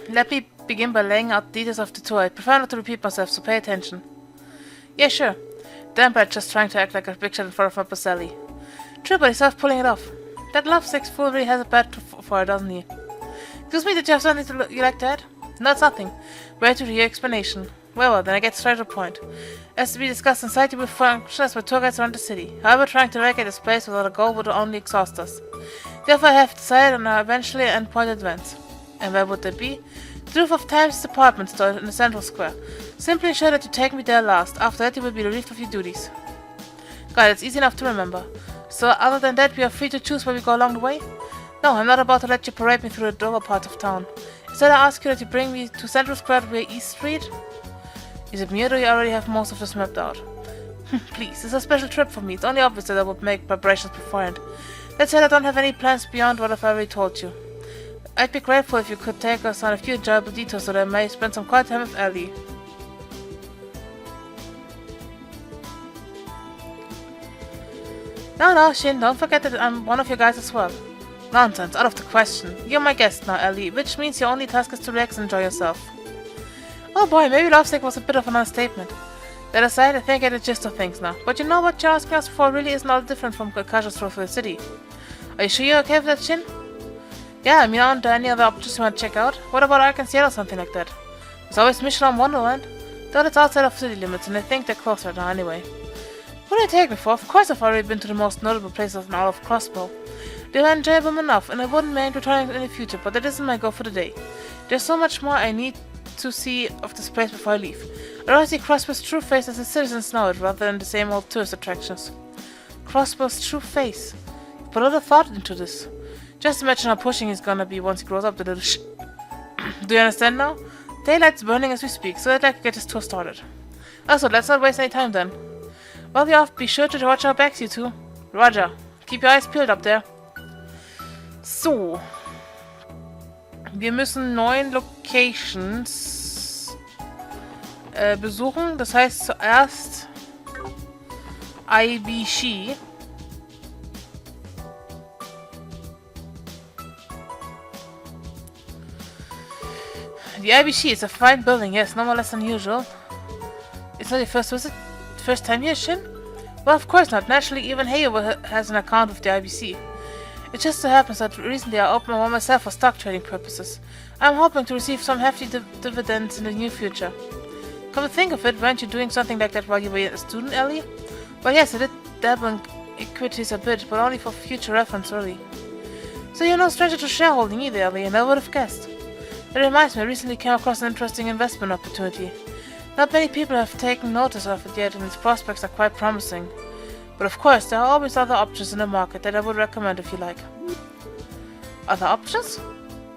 Let me begin by laying out the details of the tour. I prefer not to repeat myself, so pay attention. Yeah, sure. Damn bad just trying to act like a big shot in front of my Sally. True, but he's off pulling it off. That lovesick fool really has a bad for it, doesn't he? Excuse me, did you have something you like to add? No, it's nothing. Wait to hear your explanation. Well, then I get straight to the point. As to be discussed inside, you will function as my tour guides around the city. However, trying to navigate this place without a goal would only exhaust us. Therefore, I have decided on an eventually endpoint advance. And where would that be? The roof of Time's department store in the central square. Simply ensure that you take me there last. After that, you will be relieved of your duties. God, it's easy enough to remember. So, other than that, we are free to choose where we go along the way? No, I'm not about to let you parade me through the lower parts of town. Instead, I ask you that you bring me to Central Square via East Street? Is it me or do you already have most of this mapped out? Please, it's a special trip for me. It's only obvious that I would make preparations beforehand. That said, I don't have any plans beyond what I've already told you. I'd be grateful if you could take us on a few enjoyable detours so that I may spend some quiet time with Ellie. No, Xin, don't forget that I'm one of your guys as well. Nonsense, out of the question. You're my guest now, Ellie, which means your only task is to relax and enjoy yourself. Oh boy, maybe lovesick was a bit of an understatement. That aside, I think I get the gist of things now. But you know what you're asking us for really isn't all different from a casual stroll through the city. Are you sure you're okay with that, Xin? Yeah, I mean, aren't there any other options you want to check out? What about Arkansas or something like that? There's always Mission on Wonderland. Though it's outside of city limits, and I think they're closed right now anyway. What do you take me for? Of course I've already been to the most notable places in all of Crossbow. They're enjoyable enough, and I wouldn't mind returning in the future, but that isn't my goal for the day. There's so much more I need to see of this place before I leave. I'd rather see Crossbow's true face as the citizens know it, rather than the same old tourist attractions. Crossbow's true face. You put a lot of thought into this. Just imagine how pushing he's gonna be once he grows up, the little sh. Do you understand now? Daylight's burning as we speak, so I'd like to get this tour started. Also, let's not waste any time then. Well, we have to be sure to watch our backs, you two. Roger. Keep your eyes peeled up there. So. Wir müssen 9 Locations besuchen. Das heißt zuerst IBC. The IBC is a fine building, yes, no more less than usual. It's not your first visit? First time here, Xin? Well, of course not. Naturally, even Heyo has an account with the IBC. It just so happens that recently I opened one myself for stock trading purposes. I'm hoping to receive some hefty dividends in the near future. Come to think of it, weren't you doing something like that while you were a student, Ellie? Well, yes, I did dabble in equities a bit, but only for future reference, really. So you're no stranger to shareholding either, Ellie, and I would have guessed. That reminds me, I recently came across an interesting investment opportunity. Not many people have taken notice of it yet, and its prospects are quite promising. But of course, there are always other options in the market that I would recommend if you like. Other options?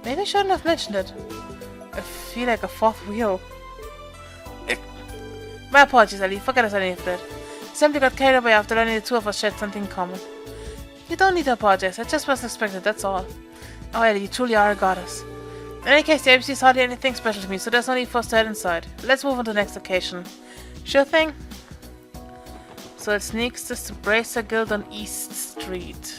Maybe I shouldn't have mentioned it. I feel like a fourth wheel. My apologies, Ellie. Forget I said any of that. Simply got carried away after learning the two of us shared something in common. You don't need to apologize. I just wasn't expecting, that's all. Oh, Ellie, you truly are a goddess. In any case, the ABC is hardly anything special to me, so there's no need for us to head inside. Let's move on to the next location. Sure thing. So it sneaks us to Bracer Guild on East Street.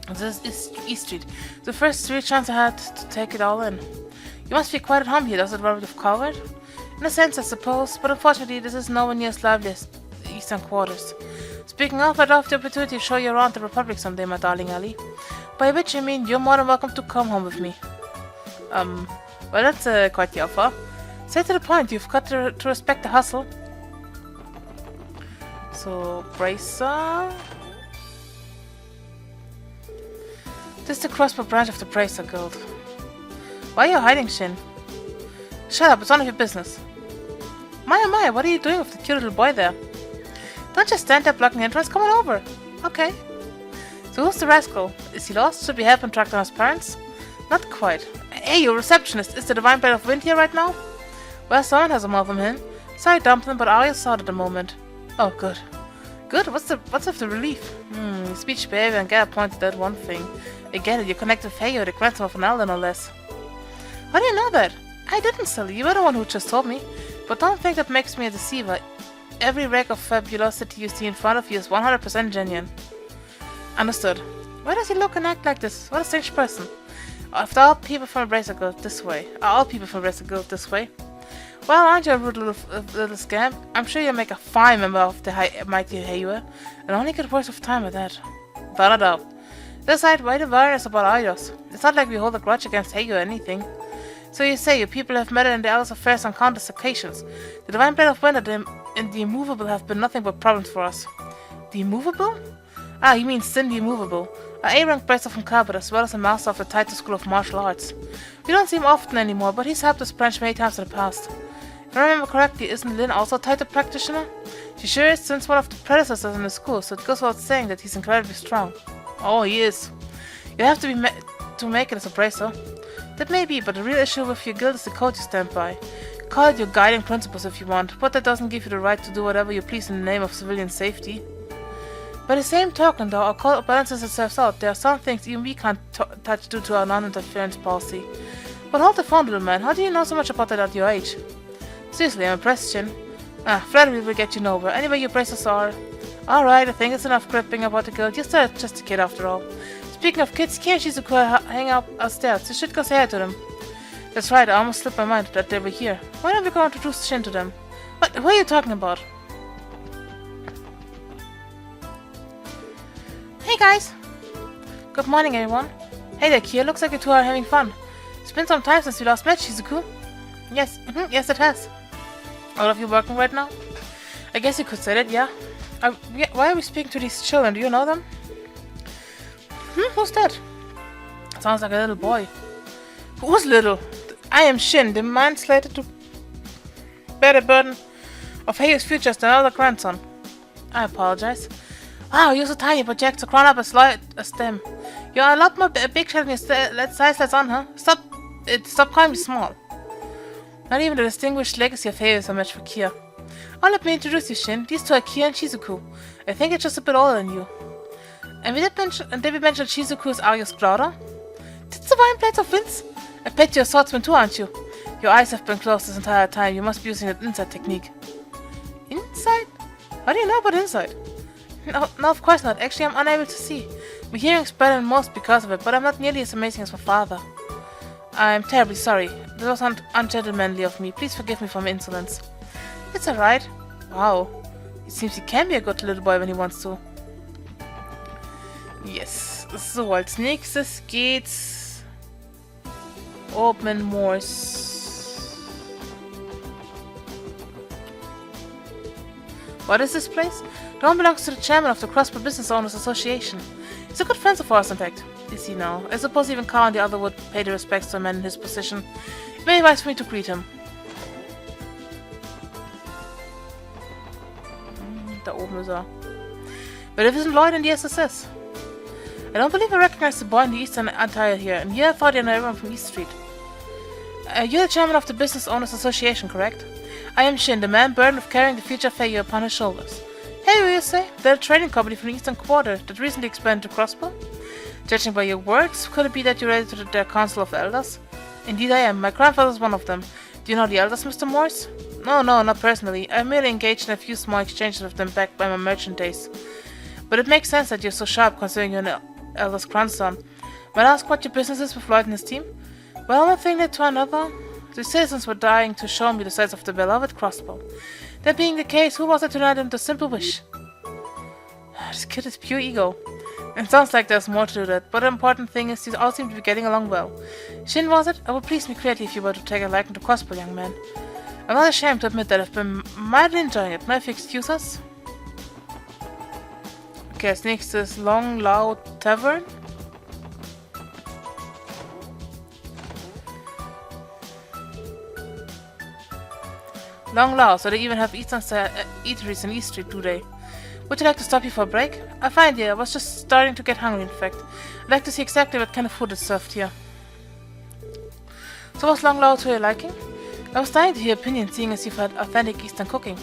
This is East Street. The first 3 chance I had to take it all in. You must be quite at home here, does it run with Coward? In a sense, I suppose, but unfortunately this is nowhere near as lively as the eastern quarters. Speaking of, I'd love the opportunity to show you around the Republic someday, my darling Ellie. By which I mean, you're more than welcome to come home with me. Well, that's quite the offer. Straight to the point, you've got to respect the hustle. So, Bracer... This is the crossbow branch of the Bracer Guild. Why are you hiding, Xin? Shut up, it's none of your business. My oh my, what are you doing with the cute little boy there? Don't just stand there blocking the entrance, come on over. Okay. So who's the rascal? Is he lost? Should we help him track down his parents? Not quite. Hey, you receptionist, is the Divine Blade of Wind here right now? Well, someone has a mouth on him. Sorry, Dumpling, but Ariel saw it at the moment. Oh, good. Good? What's with the relief? You speech, behavior, and get a point to that one thing. I get it, you're connected with Heyo, the grandson of an elder, no less. How do you know that? I didn't, Sally. You were the one who just told me. But don't think that makes me a deceiver. Every rag of fabulosity you see in front of you is 100% genuine. Understood. Why does he look and act like this? What a strange person. After all people from Eraser go this way. Are all people from Eraser go this way? Well, aren't you a rude little scamp? I'm sure you'll make a fine member of the mighty Heyo, and only get worse with time at that. Without a doubt. Decide why the virus about Eidos. It's not like we hold a grudge against Heyo or anything. So you say you people have met in the Elders' affairs on countless occasions. The Divine Blade of Winter and the Immovable have been nothing but problems for us. The Immovable? Ah, you mean Sin the Immovable. An A-rank bracer from Cabot, as well as a master of the Titan School of Martial Arts. We don't see him often anymore, but he's helped us branch many times in the past. If I remember correctly, isn't Lynn also a Titan practitioner? She sure is, since one of the predecessors in the school, so it goes without saying that he's incredibly strong. Oh, he is. You have to be to make it as a bracer. That may be, but the real issue with your guild is the code you stand by. Call it your guiding principles if you want, but that doesn't give you the right to do whatever you please in the name of civilian safety. By the same token, though, our code balances itself out. There are some things even we can't touch due to our non-interference policy. But hold the phone, little man. How do you know so much about that at your age? Seriously, I'm impressed, Shin. Flattery will get you nowhere. Anyway, your braces are... Alright, I think it's enough gripping about the guild. You're still just a kid after all. Speaking of kids, Ki and Shizuku hang out upstairs. You should go say hi to them. That's right, I almost slipped my mind that they were here. Why don't we go introduce Shin to them? What are you talking about? Hey guys! Good morning, everyone. Hey there, Kia. Looks like you two are having fun. It's been some time since we last met, Shizuku. Yes, yes it has. All of you working right now? I guess you could say that, yeah. Why are we speaking to these children? Do you know them? Who's that? Sounds like a little boy. Who's little? I am Shin, the man slated to bear the burden of Heyo's future as another grandson. I apologize. Wow, you're so tiny, but you act so grown up as light as them. You're a lot more big shot than your size lets on, huh? Stop calling me small. Not even the distinguished legacy of Heyo is a match for Kia. Oh, let me introduce you, Shin. These two are Kia and Shizuku. I think it's just a bit older than you. And did we mention Shizuku's Arius daughter? That's the Divine Blades of Winds? I bet you're a swordsman too, aren't you? Your eyes have been closed this entire time. You must be using that insight technique. Insight? How do you know about insight? No, of course not. Actually, I'm unable to see. My hearing's better than most because of it, but I'm not nearly as amazing as my father. I'm terribly sorry. That was ungentlemanly of me. Please forgive me for my insolence. It's alright. Wow. It seems he can be a good little boy when he wants to. Yes. So, als nächstes geht's Open Moors. What is this place? The one belongs to the chairman of the Crossbow Business Owners Association. He's a good friend of ours, in fact. Is he now? I suppose even Carl and the other would pay the respects to a man in his position. It may be wise for me to greet him. Da oben ist er. But if isn't Lloyd in the SSS? I don't believe I recognize the boy in the eastern attire here, and here I thought I knew everyone from East Street. You're the chairman of the Business Owners Association, correct? I am Shin, the man burdened with carrying the future of Heyo upon his shoulders. Hey, will you say? They're a trading company from the Eastern Quarter that recently expanded to Crossbow? Judging by your words, could it be that you're ready to their Council of Elders? Indeed I am. My grandfather's one of them. Do you know the Elders, Mr. Morse? No, not personally. I merely engaged in a few small exchanges with them back by my merchant days. But it makes sense that you're so sharp, considering you're an Elder's grandson. Might I ask what your business is with Lloyd and his team? Well, one thing led to another. The citizens were dying to show me the size of the beloved crossbow. That being the case, who was I to deny them the simple wish? This kid is pure ego. It sounds like there's more to that, but the important thing is you all seem to be getting along well. Shin, was it? It would please me greatly if you were to take a liking to crossbow, young man. I'm not ashamed to admit that I've been mildly enjoying it. May I excuse us? Okay, als nächstes Long Lao Tavern. Long Lao, so they even have Eastern style eateries in East Street, do they? Would you like to stop here for a break? I find I was just starting to get hungry, in fact. I'd like to see exactly what kind of food is served here. So was Long Lao to your liking? I was dying to hear opinions, seeing as you've had authentic Eastern cooking.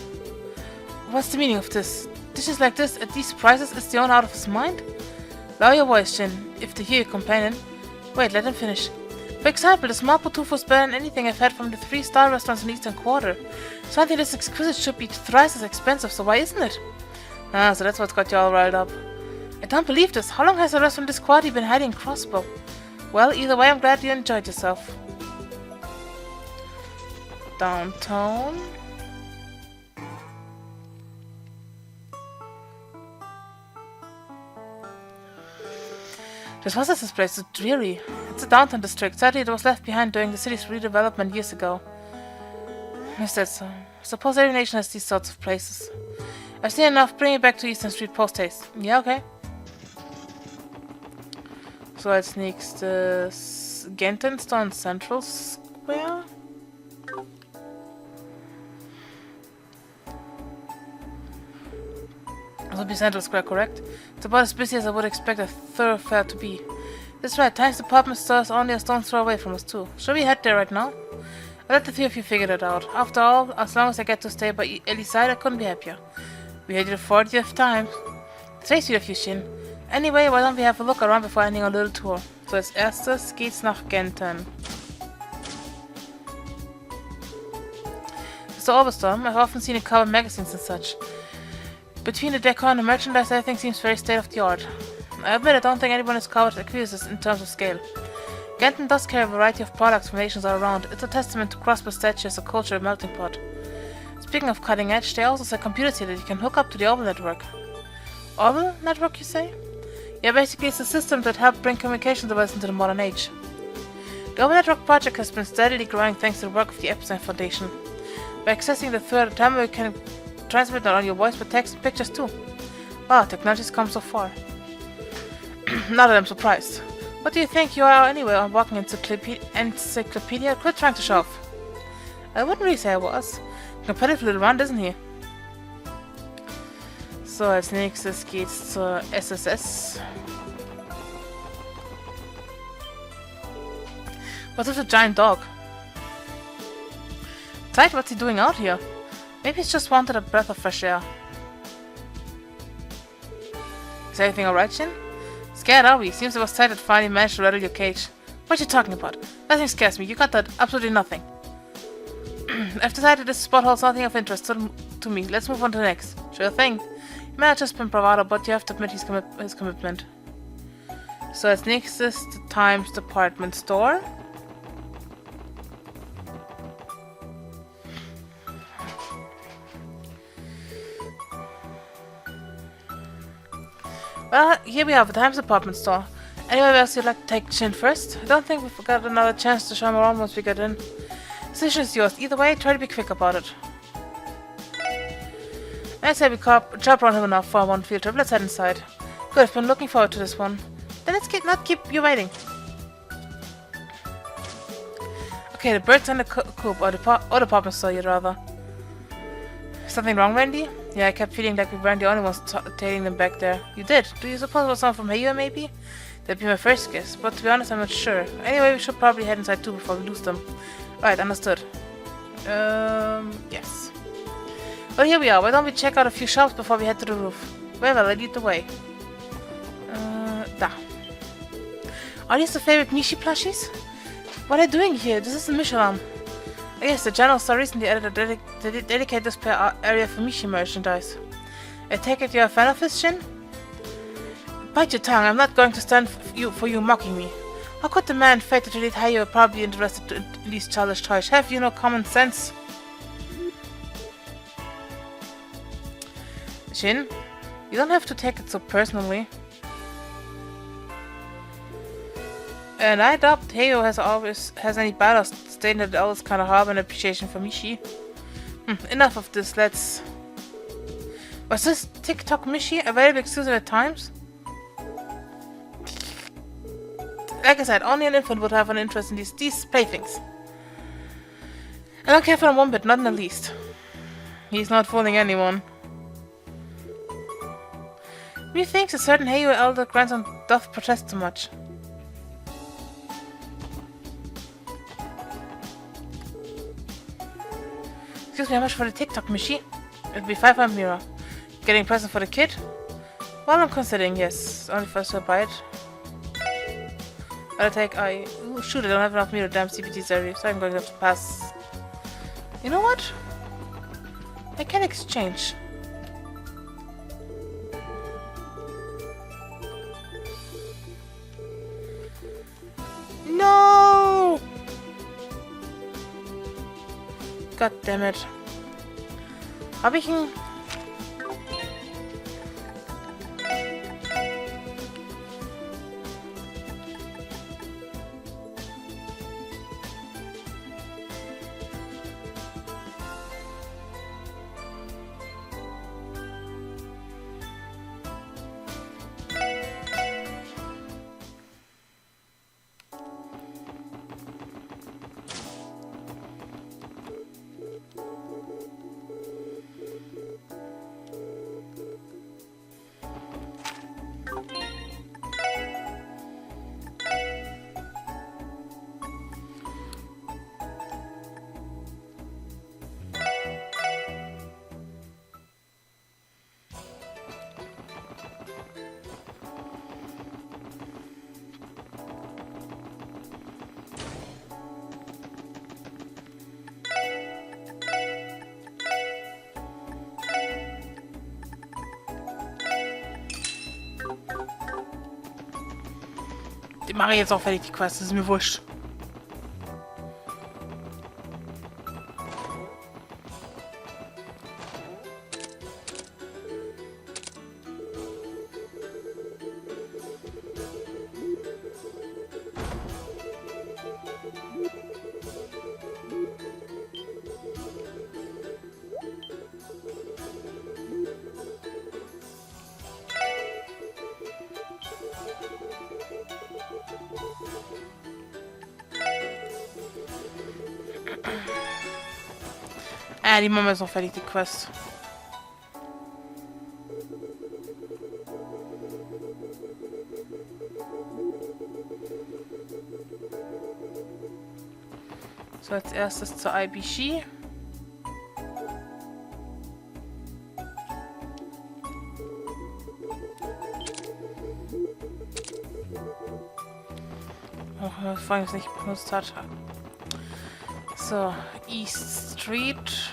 What's the meaning of this? Dishes like this, at these prices, is the owner out of his mind? Lower your voice, Xin, if they hear you complaining. Wait, let him finish. For example, the small tofu is better than anything I've had from the 3-star restaurants in the Eastern Quarter. Something this exquisite should be thrice as expensive, so why isn't it? Ah, so that's what's got you all riled up. I don't believe this. How long has the restaurant this quality been hiding Crossbow? Well, either way, I'm glad you enjoyed yourself. Downtown. What is this place? It's dreary. It's a downtown district. Sadly, it was left behind during the city's redevelopment years ago. Is that so? I suppose every nation has these sorts of places. I've seen enough. Bring it back to Eastern Street post-haste. Yeah, okay. So als nächstes Gentenstone Central Square. This will be Central Square, correct? It's about as busy as I would expect a thoroughfare to be. That's right, Times department store is only a stone's throw away from us too. Shall we head there right now? I'll let the three of you figure it out. After all, as long as I get to stay by Ellie's side, I couldn't be happier. We had you the 40th time. It's very sweet of you, Xin. Anyway, why don't we have a look around before ending our little tour? So als erstes geht's nach Genten. Mr. Oberstorm, I've often seen it cover magazines and such. Between the decor and the merchandise, everything seems very state-of-the-art. I admit I don't think anyone has covered Aquarius in terms of scale. Genten does carry a variety of products from nations all around. It's a testament to Crossbow's stature as a cultural melting pot. Speaking of cutting edge, they also sell computers here that you can hook up to the Orbital network. Orbital network, you say? Yeah, basically it's a system that helped bring communication devices into the modern age. The Orbital network project has been steadily growing thanks to the work of the Epstein Foundation. By accessing the third terminal, you can transmit not only your voice but text and pictures too. Wow, technology's come so far. Not that I'm surprised. What do you think you are anyway, a walking encyclopedia? Quit trying to show off. I wouldn't really say I was. Competitive little one, isn't he? So, als nächstes geht's zur SSS. What's with the giant dog? Zeit, what's he doing out here? Maybe he's just wanted a breath of fresh air. Is everything alright, Xin? Scared, are we? Seems it was Zeit that finally managed to rattle your cage. What are you talking about? Nothing scares me. You got that? Absolutely nothing. I've decided this spot holds nothing of interest to me. Let's move on to the next. Sure thing. He may have just been bravado, but you have to admit his commitment. So als nächstes the Times department store. Well, here we have the Times department store. Anywhere else you'd like to take Xin first? I don't think we've got another chance to show him around once we get in. Decision is yours. Either way, try to be quick about it. I say we chop around him enough for one field trip. Let's head inside. Good, I've been looking forward to this one. Then let's not keep you waiting. Okay, the birds in the coop, or department store, you'd rather. Something wrong, Randy? Yeah, I kept feeling like we weren't the only ones tailing them back there. You did? Do you suppose it was someone from here, maybe? That'd be my first guess, but to be honest, I'm not sure. Anyway, we should probably head inside too before we lose them. Right, understood. Yes. Well, here we are. Why don't we check out a few shops before we head to the roof? Well, I lead the way. Da. Are these the favorite Mishi plushies? What are they doing here? This is the Michelin. I guess the general store recently added a dedicated display area for Mishi merchandise. I take it you're a fan of this, Xin? Bite your tongue. I'm not going to stand for you mocking me. How could the man fated to lead Hayo probably interested in these childish toys? Have you no common sense? Xin, you don't have to take it so personally. And I doubt Hayo has any ballast stating that they always kind of harbor an appreciation for Mishi. Enough of this, let's... Was this TikTok Mishi available exclusive at times? Like I said, only an infant would have an interest in these playthings. I don't care for him one bit, not in the least. He's not fooling anyone. Methinks a certain Hayo elder grandson doth protest too much. Excuse me, how much for the TikTok, Mishi? It'll be 500 Mira. Getting a present for the kid? Well, I'm considering, yes. Only first a bite. I'll take Ooh, shoot, I don't have enough meat or damn CPTs already, so I'm going to have to pass. You know what? I can exchange. No! God damn it. Habe ich ihn? Die mache ich jetzt auch fertig, die Quest, das ist mir wurscht. Die machen wir jetzt noch fertig, die Quest. So, als erstes zur IBC. Oh, das vorhin jetzt nicht benutzt hat. So, East Street.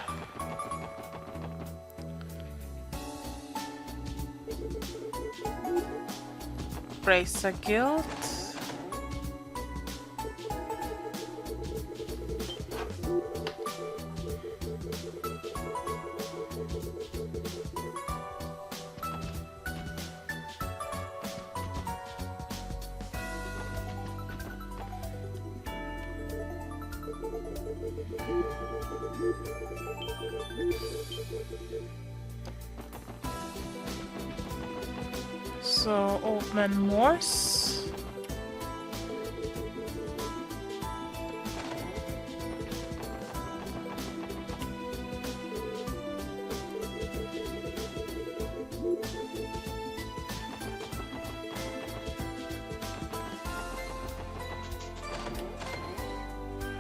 Bracer Guild. So, Old Man Morse.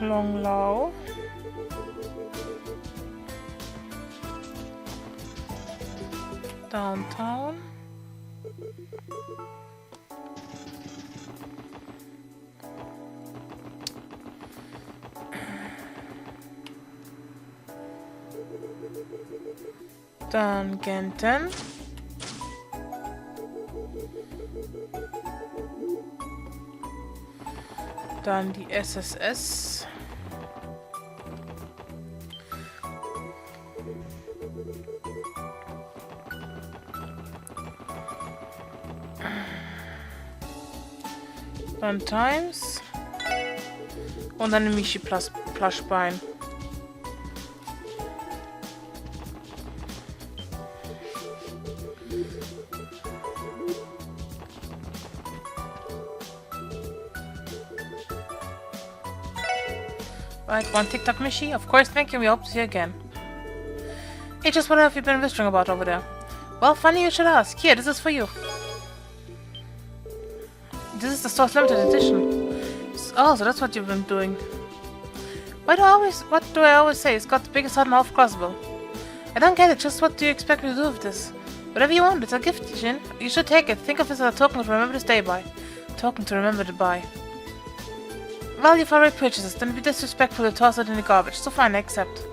Long Lao. Downtown. Dann Genten. Dann die SSS. Dann Times. Und dann nehme ich die Plushbein. Right, one TikTok Mishi. Of course, thank you. We hope to see you again. Hey, just what have you been whispering about over there? Well, funny you should ask. Here, this is for you. This is the store's limited edition. Oh, so that's what you've been doing. What do I always say? It's got the biggest hot and half possible. I don't get it. Just what do you expect me to do with this? Whatever you want, it's a gift, Xin. You should take it. Think of this as a token to remember to stay by. Token to remember to buy. Well, you've already purchased it, then it'd be disrespectful to toss it in the garbage, so fine, I accept.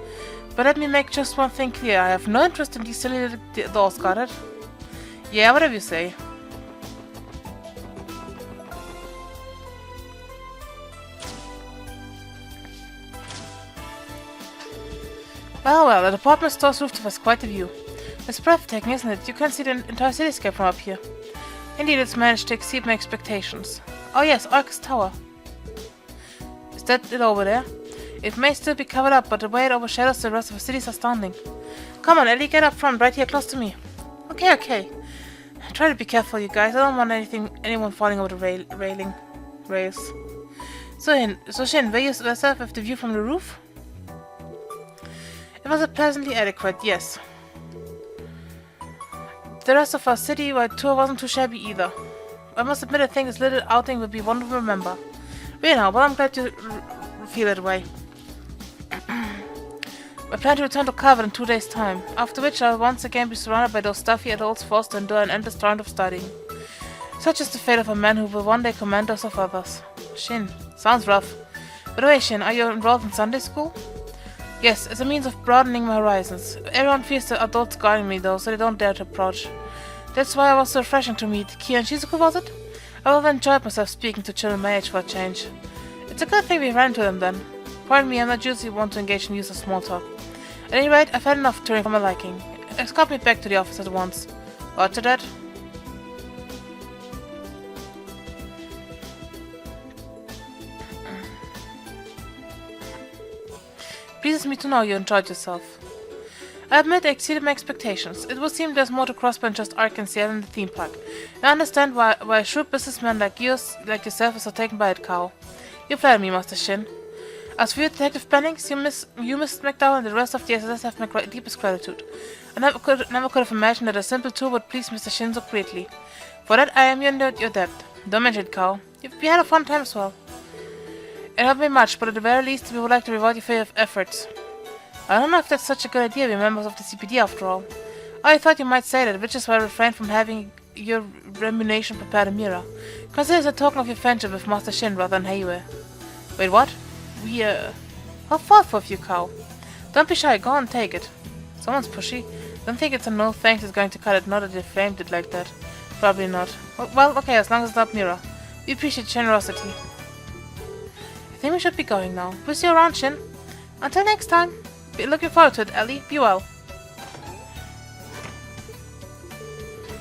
But let me make just one thing clear. I have no interest in these silly little dolls, got it? Yeah, whatever you say. Well, the department store's rooftop has quite a view. It's breathtaking, isn't it? You can see the entire cityscape from up here. Indeed, it's managed to exceed my expectations. Oh yes, Arcus Tower. Is that it over there? It may still be covered up, but the way it overshadows the rest of the city is astounding. Come on, Ellie, get up front, right here, close to me. Okay. Try to be careful, you guys. I don't want anyone falling over the rails. So Xin, were you yourself with the view from the roof? It was pleasantly adequate, yes. The rest of our city-wide tour wasn't too shabby either. I must admit I think this little outing would be one to remember. Really now, but I'm glad you feel that way. I plan to return to Carver in 2 days' time, after which I'll once again be surrounded by those stuffy adults forced to endure an endless round of studying. Such is the fate of a man who will one day command us of others. Xin, sounds rough. By the way, Xin, are you enrolled in Sunday school? Yes, as a means of broadening my horizons. Everyone fears the adults guarding me though, so they don't dare to approach. That's why it was so refreshing to meet Kia and Shizuku, was it? I have enjoyed myself speaking to children my age for a change. It's a good thing we ran into them then. Pardon me, I'm not usually one to engage in use of small talk. At any rate, I've had enough touring for my liking. Escort me back to the office at once. Roger that. Pleases me to know you enjoyed yourself. I admit I exceeded my expectations. It would seem there's more to Crossbar than just Arkansas than the theme park. I understand why a shrewd businessman like yourself is so taken by it, Cow. You flatter me, Master Xin. As for your detective plannings, you, Miss McDowell, and the rest of the SSS have my deepest gratitude. I never could have imagined that a simple tour would please Mr. Xin so greatly. For that I am your debt. Don't mention it, Cow. We had a fun time as well. It helped me much, but at the very least we would like to reward you for your efforts. I don't know if that's such a good idea, we're members of the CPD after all. Oh, I thought you might say that, which is why I refrained from having your remuneration prepared a mirror. Consider it a token of your friendship with Master Xin rather than Heiwe. Wait, what? How thoughtful of you, Cow. Don't be shy, go on, take it. Someone's pushy. Don't think it's a no thanks is going to cut it, not that they framed it like that. Probably not. Well, okay, as long as it's not mirror. We appreciate generosity. I think we should be going now. We'll see you around, Xin. Until next time. Be looking forward to it, Ellie. Be well.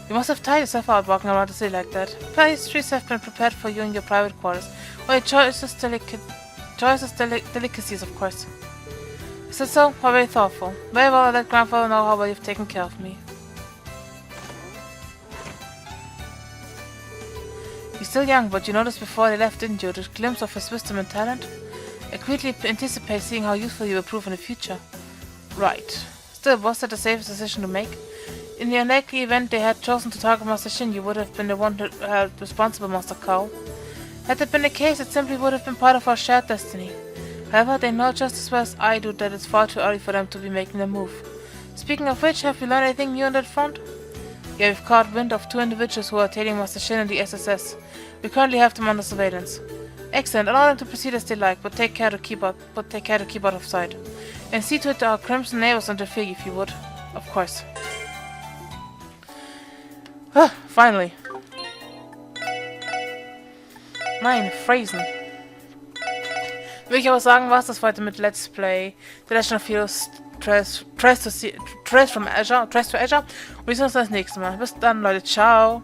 You must have tired yourself out walking around the city like that. Pastries have been prepared for you in your private quarters. Or your choicest delicacies, of course. Is that so? How very thoughtful. Very well, I let grandfather know how well you've taken care of me. You're still young, but you noticed before they left, didn't you? The glimpse of his wisdom and talent? I greatly anticipate seeing how useful you will prove in the future. Right. Still, was that the safest decision to make? In the unlikely event they had chosen to target Master Xin, you would have been the one held responsible, Master Cow. Had that been the case, it simply would have been part of our shared destiny. However, they know just as well as I do that it's far too early for them to be making their move. Speaking of which, have we learned anything new on that front? Yeah, we've caught wind of 2 individuals who are tailing Master Xin and the SSS. We currently have them under surveillance. Excellent, allow them to proceed as they like, but take care to keep out of sight. And see to it our crimson neighbors interfere if you would. Of course. Finally. Meine Phrasen. Würde ich aber sagen, was das heute mit Let's Play The Legend of Heroes Trace to Azure. Und wir sehen uns das nächste Mal. Bis dann, Leute. Ciao.